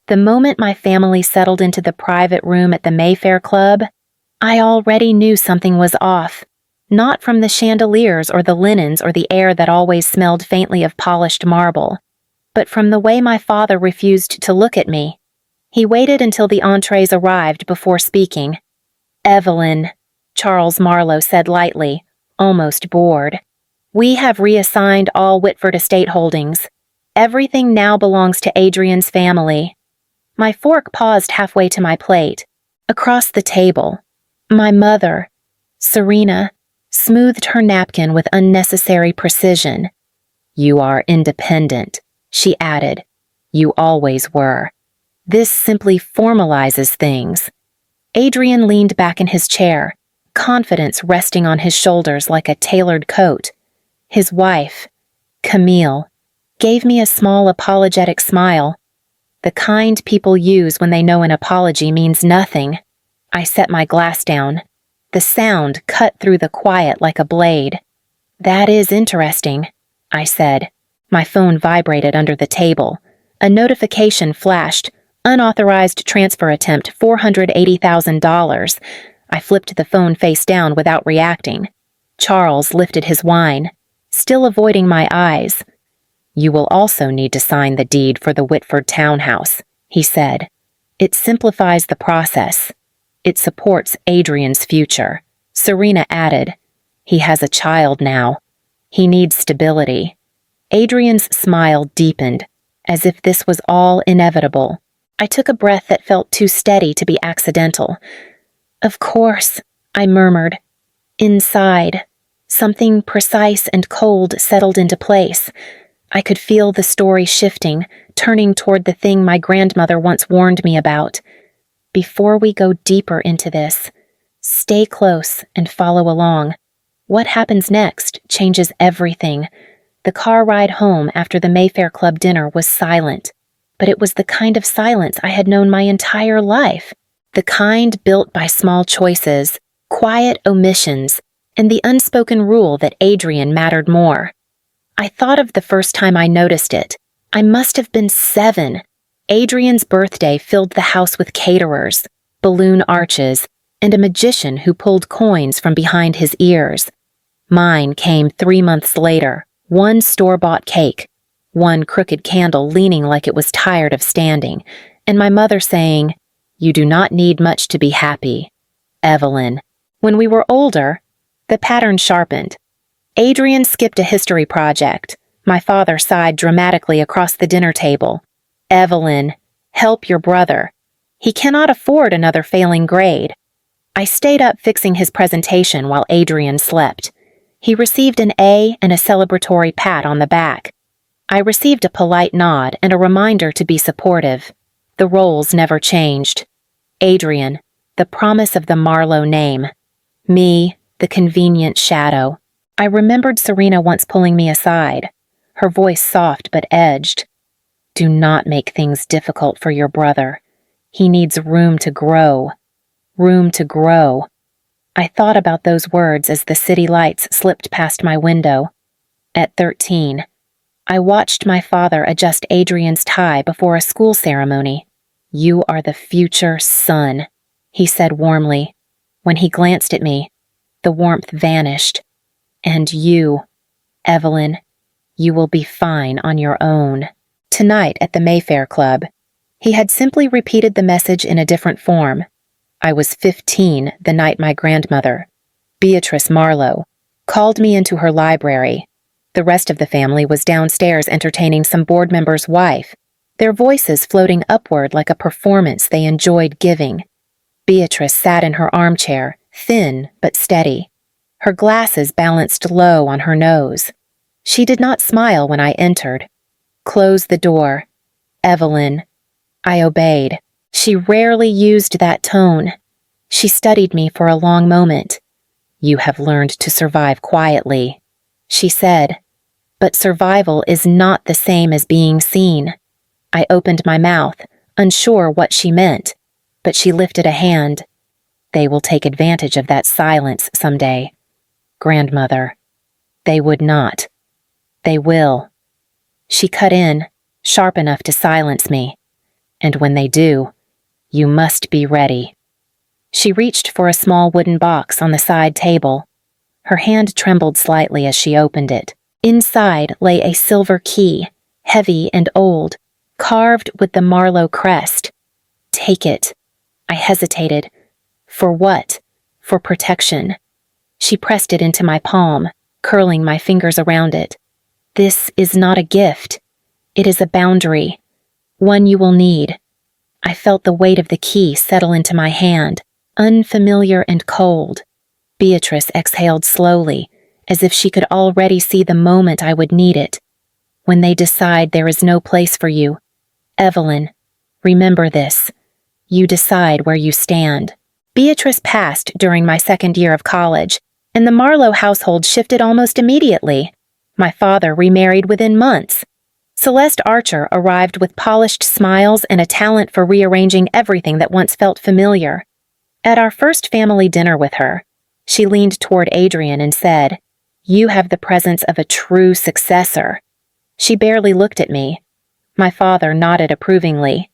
The moment my family settled into the private room at the Mayfair Club, I already knew something was off. Not from the chandeliers or the linens or the air that always smelled faintly of polished marble, but from the way my father refused to look at me. He waited until the entrees arrived before speaking. "Evelyn," Charles Marlowe said lightly, almost bored. "We have reassigned all Whitford estate holdings. Everything now belongs to Adrian's family." My fork paused halfway to my plate. Across the table, my mother, Serena, smoothed her napkin with unnecessary precision. "You are independent," she added. "You always were. This simply formalizes things." Adrian leaned back in his chair, confidence resting on his shoulders like a tailored coat. His wife, Camille, gave me a small apologetic smile. The kind people use when they know an apology means nothing. I set my glass down. The sound cut through the quiet like a blade. "That is interesting," I said. My phone vibrated under the table. A notification flashed. "Unauthorized transfer attempt, $480,000. I flipped the phone face down without reacting. Charles lifted his wine, still avoiding my eyes. "You will also need to sign the deed for the Whitford townhouse," he said. "It simplifies the process. It supports Adrian's future." Serena added, "He has a child now. He needs stability." Adrian's smile deepened, as if this was all inevitable. I took a breath that felt too steady to be accidental. "Of course," I murmured. Inside, something precise and cold settled into place. I could feel the story shifting, turning toward the thing my grandmother once warned me about. "Before we go deeper into this, stay close and follow along. What happens next changes everything." The car ride home after the Mayfair Club dinner was silent, but it was the kind of silence I had known my entire life, the kind built by small choices, quiet omissions, and the unspoken rule that Adrian mattered more. I thought of the first time I noticed it. I must have been 7. Adrian's birthday filled the house with caterers, balloon arches, and a magician who pulled coins from behind his ears. Mine came 3 months later, one store-bought cake, one crooked candle leaning like it was tired of standing, and my mother saying, "You do not need much to be happy, Evelyn." When we were older, the pattern sharpened. Adrian skipped a history project. My father sighed dramatically across the dinner table. "Evelyn, help your brother. He cannot afford another failing grade." I stayed up fixing his presentation while Adrian slept. He received an A and a celebratory pat on the back. I received a polite nod and a reminder to be supportive. The roles never changed. Adrian, the promise of the Marlowe name. Me, the convenient shadow. I remembered Serena once pulling me aside, her voice soft but edged. "Do not make things difficult for your brother. He needs room to grow. Room to grow." I thought about those words as the city lights slipped past my window. At 13, I watched my father adjust Adrian's tie before a school ceremony. "You are the future son," he said warmly. When he glanced at me, the warmth vanished. "And you, Evelyn, you will be fine on your own." Tonight at the Mayfair Club, he had simply repeated the message in a different form. I was 15 the night my grandmother, Beatrice Marlowe, called me into her library. The rest of the family was downstairs entertaining some board member's wife, their voices floating upward like a performance they enjoyed giving. Beatrice sat in her armchair, thin but steady, her glasses balanced low on her nose. She did not smile when I entered. "Close the door, Evelyn." I obeyed. She rarely used that tone. She studied me for a long moment. "You have learned to survive quietly," she said. "But survival is not the same as being seen." I opened my mouth, unsure what she meant, but she lifted a hand. "They will take advantage of that silence someday, grandmother. They would not. They will." She cut in, sharp enough to silence me. And when they do, you must be ready." She reached for a small wooden box on the side table. Her hand trembled slightly as she opened it. Inside lay a silver key, heavy and old, carved with the Marlowe crest. "Take it." I hesitated. For what? For protection. She pressed it into my palm, curling my fingers around it. "This is not a gift. It is a boundary. One you will need." I felt the weight of the key settle into my hand, unfamiliar and cold. Beatrice exhaled slowly, as if she could already see the moment I would need it. "When they decide there is no place for you, Evelyn, remember this. You decide where you stand." Beatrice passed during my second year of college, and the Marlowe household shifted almost immediately. My father remarried within months. Celeste Archer arrived with polished smiles and a talent for rearranging everything that once felt familiar. At our first family dinner with her, she leaned toward Adrian and said, "You have the presence of a true successor." She barely looked at me. My father nodded approvingly.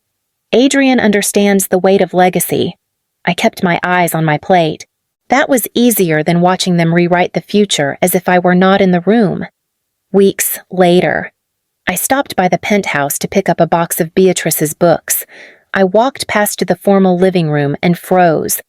"Adrian understands the weight of legacy." I kept my eyes on my plate. That was easier than watching them rewrite the future as if I were not in the room. Weeks later, I stopped by the penthouse to pick up a box of Beatrice's books. I walked past the formal living room and froze.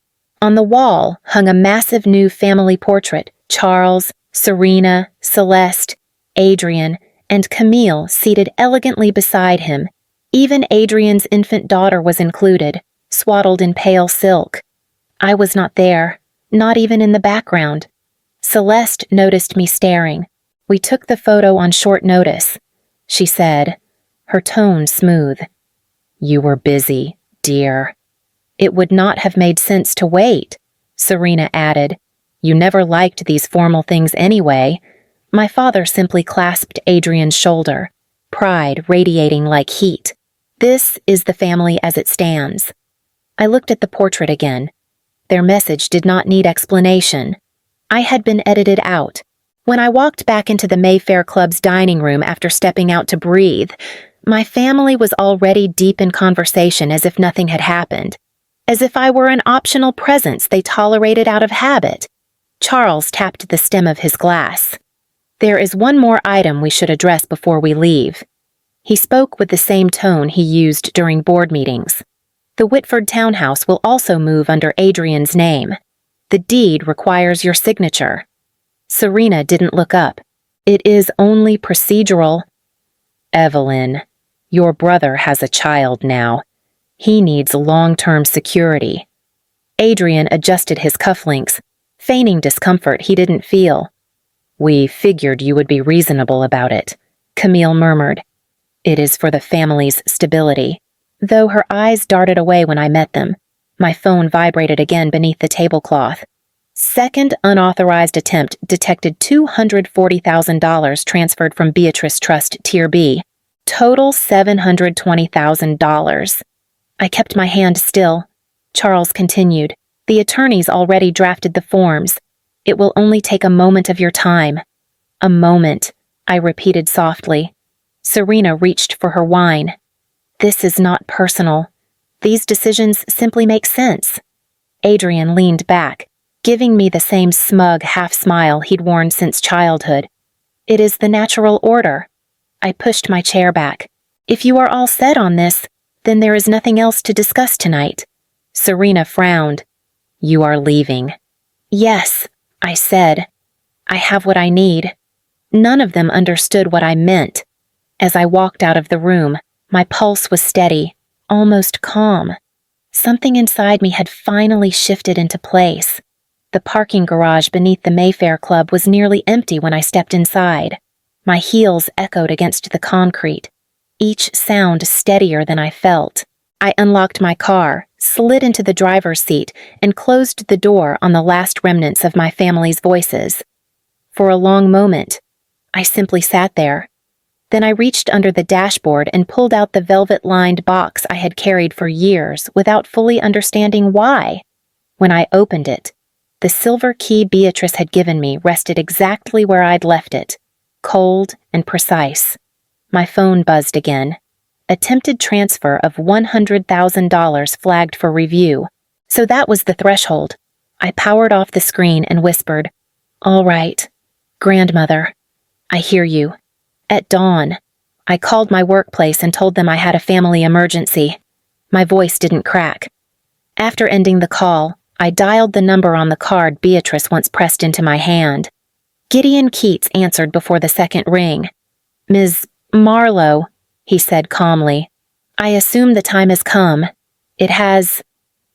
On the wall hung a massive new family portrait, Charles, Serena, Celeste, Adrian, and Camille seated elegantly beside him. Even Adrian's infant daughter was included, swaddled in pale silk. I was not there, not even in the background. Celeste noticed me staring. "We took the photo on short notice," she said, her tone smooth. "You were busy, dear." "It would not have made sense to wait," Serena added. "You never liked these formal things anyway." My father simply clasped Adrian's shoulder, pride radiating like heat. "This is the family as it stands." I looked at the portrait again. Their message did not need explanation. I had been edited out. When I walked back into the Mayfair Club's dining room after stepping out to breathe, my family was already deep in conversation as if nothing had happened. As if I were an optional presence they tolerated out of habit. Charles tapped the stem of his glass. "There is one more item we should address before we leave." He spoke with the same tone he used during board meetings. "The Whitford townhouse will also move under Adrian's name. The deed requires your signature." Serena didn't look up. "It is only procedural." "Evelyn, your brother has a child now. He needs long-term security." Adrian adjusted his cufflinks, feigning discomfort he didn't feel. "We figured you would be reasonable about it," Camille murmured. "It is for the family's stability." Though her eyes darted away when I met them, my phone vibrated again beneath the tablecloth. Second unauthorized attempt detected $240,000 transferred from Beatrice Trust Tier B. Total $720,000. I kept my hand still. Charles continued, "The attorneys already drafted the forms. It will only take a moment of your time." "A moment," I repeated softly. Serena reached for her wine. "This is not personal. These decisions simply make sense." Adrian leaned back, giving me the same smug half-smile he'd worn since childhood. "It is the natural order." I pushed my chair back. "If you are all set on this, then there is nothing else to discuss tonight." Serena frowned. "You are leaving." "Yes," I said. "I have what I need." None of them understood what I meant. As I walked out of the room, my pulse was steady, almost calm. Something inside me had finally shifted into place. The parking garage beneath the Mayfair Club was nearly empty when I stepped inside. My heels echoed against the concrete, each sound steadier than I felt. I unlocked my car, slid into the driver's seat, and closed the door on the last remnants of my family's voices. For a long moment, I simply sat there. Then I reached under the dashboard and pulled out the velvet-lined box I had carried for years without fully understanding why. When I opened it, the silver key Beatrice had given me rested exactly where I'd left it, cold and precise. My phone buzzed again. attempted transfer of $100,000 flagged for review. So that was the threshold. I powered off the screen and whispered, "All right, grandmother, I hear you." At dawn, I called my workplace and told them I had a family emergency. My voice didn't crack. After ending the call, I dialed the number on the card Beatrice once pressed into my hand. Gideon Keats answered before the second ring. "Ms. Marlowe," he said calmly, "I assume the time has come. It has."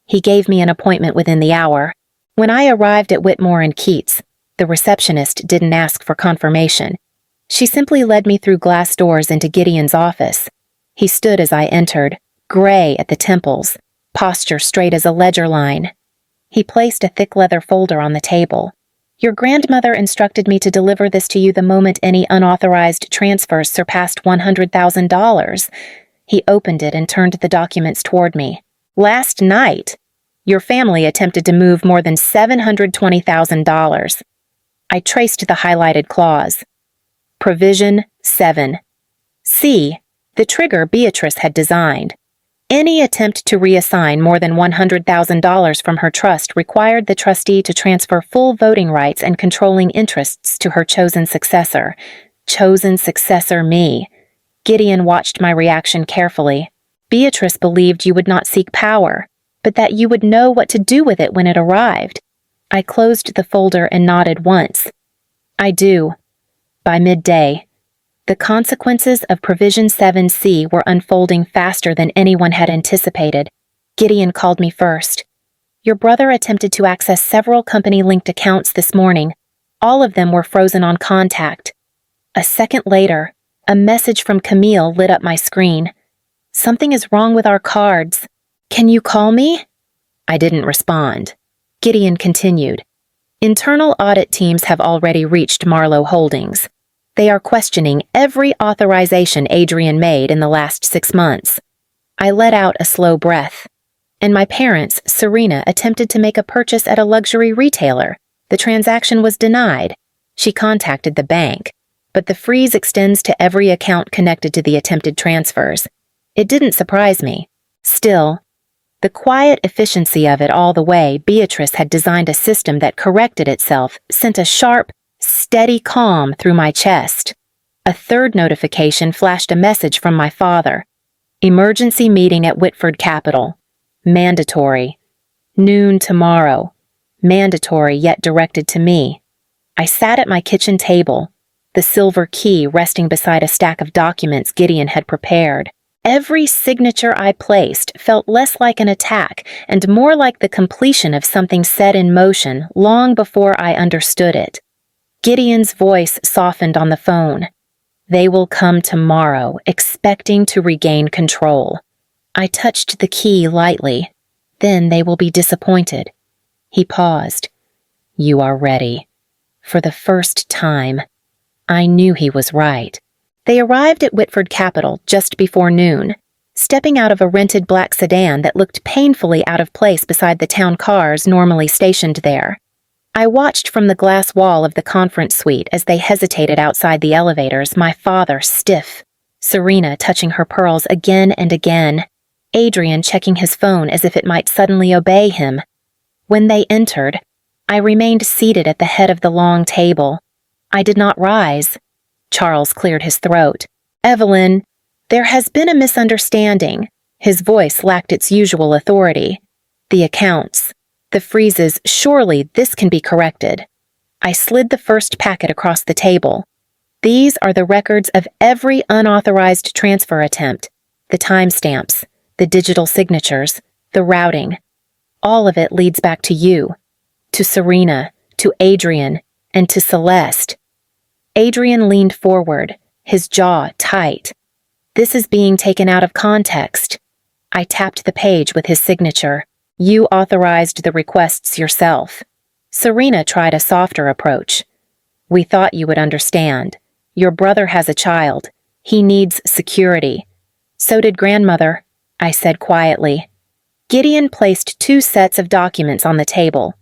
He gave me an appointment within the hour. When I arrived at Whitmore and Keats, the receptionist didn't ask for confirmation. She simply led me through glass doors into Gideon's office. He stood as I entered, gray at the temples, posture straight as a ledger line. He placed a thick leather folder on the table. "Your grandmother instructed me to deliver this to you the moment any unauthorized transfers surpassed $100,000. He opened it and turned the documents toward me. "Last night, your family attempted to move more than $720,000. I traced the highlighted clause. Provision 7. C. The trigger Beatrice had designed. Any attempt to reassign more than $100,000 from her trust required the trustee to transfer full voting rights and controlling interests to her chosen successor. Chosen successor me." Gideon watched my reaction carefully. "Beatrice believed you would not seek power, but that you would know what to do with it when it arrived." I closed the folder and nodded once. "I do." By midday, the consequences of Provision 7C were unfolding faster than anyone had anticipated. Gideon called me first. "Your brother attempted to access several company-linked accounts this morning. All of them were frozen on contact." A second later, a message from Camille lit up my screen. "Something is wrong with our cards. Can you call me?" I didn't respond. Gideon continued. "Internal audit teams have already reached Marlowe Holdings. They are questioning every authorization Adrian made in the last 6 months." I let out a slow breath. "And my parents, Serena, attempted to make a purchase at a luxury retailer. The transaction was denied. She contacted the bank, but the freeze extends to every account connected to the attempted transfers. It didn't surprise me. Still, the quiet efficiency of it all the way Beatrice had designed a system that corrected itself sent a sharp, steady calm through my chest. A third notification flashed a message from my father. "Emergency meeting at Whitford Capital. Mandatory. Noon tomorrow." Mandatory yet directed to me. I sat at my kitchen table, the silver key resting beside a stack of documents Gideon had prepared. Every signature I placed felt less like an attack and more like the completion of something set in motion long before I understood it. Gideon's voice softened on the phone. "They will come tomorrow, expecting to regain control." I touched the key lightly. "Then they will be disappointed." He paused. "You are ready." For the first time, I knew he was right. They arrived at Whitford Capital just before noon, stepping out of a rented black sedan that looked painfully out of place beside the town cars normally stationed there. I watched from the glass wall of the conference suite as they hesitated outside the elevators, my father stiff, Serena touching her pearls again and again, Adrian checking his phone as if it might suddenly obey him. When they entered, I remained seated at the head of the long table. I did not rise. Charles cleared his throat. "Evelyn, there has been a misunderstanding." His voice lacked its usual authority. "The accounts, the freezes, surely this can be corrected." I slid the first packet across the table. "These are the records of every unauthorized transfer attempt, the timestamps, the digital signatures, the routing. All of it leads back to you, to Serena, to Adrian, and to Celeste." Adrian leaned forward, his jaw tight. "This is being taken out of context." I tapped the page with his signature. "You authorized the requests yourself." Serena tried a softer approach. "We thought you would understand. Your brother has a child. He needs security." "So did grandmother," I said quietly. Gideon placed 2 sets of documents on the table.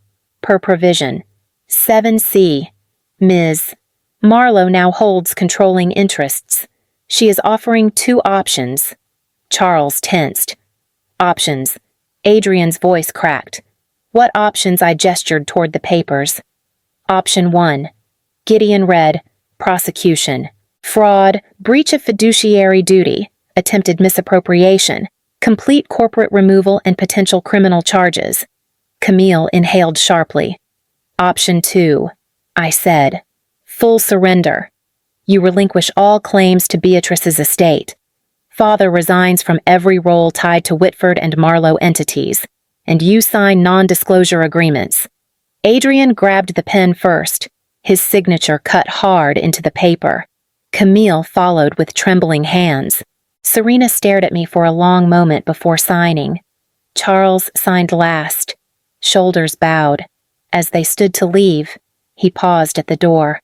Per provision. 7C. Ms. Marlowe now holds controlling interests. She is offering 2 options. Charles tensed. Options. Adrian's voice cracked. What options? I gestured toward the papers. Option 1. Gideon read, prosecution, fraud, breach of fiduciary duty, attempted misappropriation, complete corporate removal and potential criminal charges. Camille inhaled sharply. Option 2, I said. Full surrender. You relinquish all claims to Beatrice's estate. Father resigns from every role tied to Whitford and Marlowe entities, and you sign non-disclosure agreements. Adrian grabbed the pen first, his signature cut hard into the paper. Camille followed with trembling hands. Serena stared at me for a long moment before signing. Charles signed last, shoulders bowed. As they stood to leave, he paused at the door.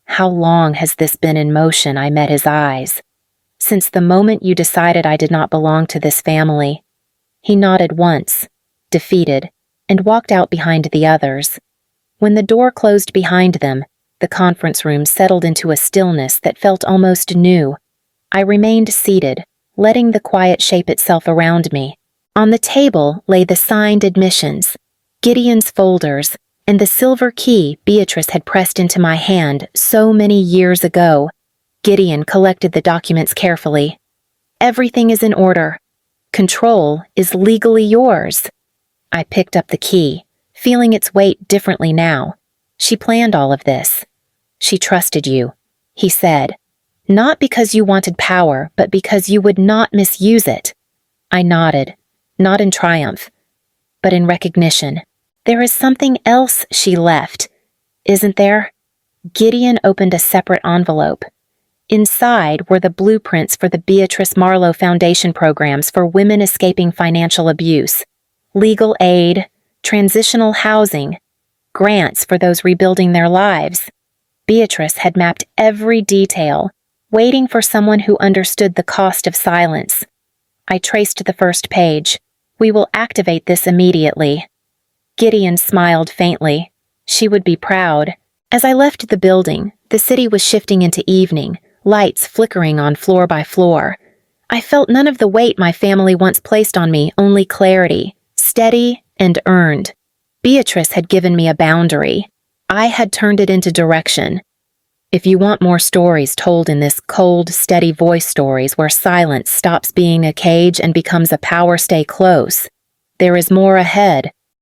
How long has this been in motion? I met his eyes. Since the moment you decided I did not belong to this family. He nodded once, defeated, and walked out behind the others. When the door closed behind them, the conference room settled into a stillness that felt almost new. I remained seated, letting the quiet shape itself around me. On the table lay the signed admissions, Gideon's folders, and the silver key Beatrice had pressed into my hand so many years ago. Gideon collected the documents carefully. Everything is in order. Control is legally yours. I picked up the key, feeling its weight differently now. She planned all of this. She trusted you, he said. Not because you wanted power, but because you would not misuse it. I nodded, not in triumph, but in recognition. There is something else she left, isn't there? Gideon opened a separate envelope. Inside were the blueprints for the Beatrice Marlowe Foundation programs for women escaping financial abuse, legal aid, transitional housing, grants for those rebuilding their lives. Beatrice had mapped every detail, waiting for someone who understood the cost of silence. I traced the first page. We will activate this immediately. Gideon smiled faintly. She would be proud. As I left the building, the city was shifting into evening, lights flickering on floor by floor. I felt none of the weight my family once placed on me, only clarity, steady and earned. Beatrice had given me a boundary. I had turned it into direction. If you want more stories told in this cold, steady voice stories where silence stops being a cage and becomes a power, stay close. There is more ahead.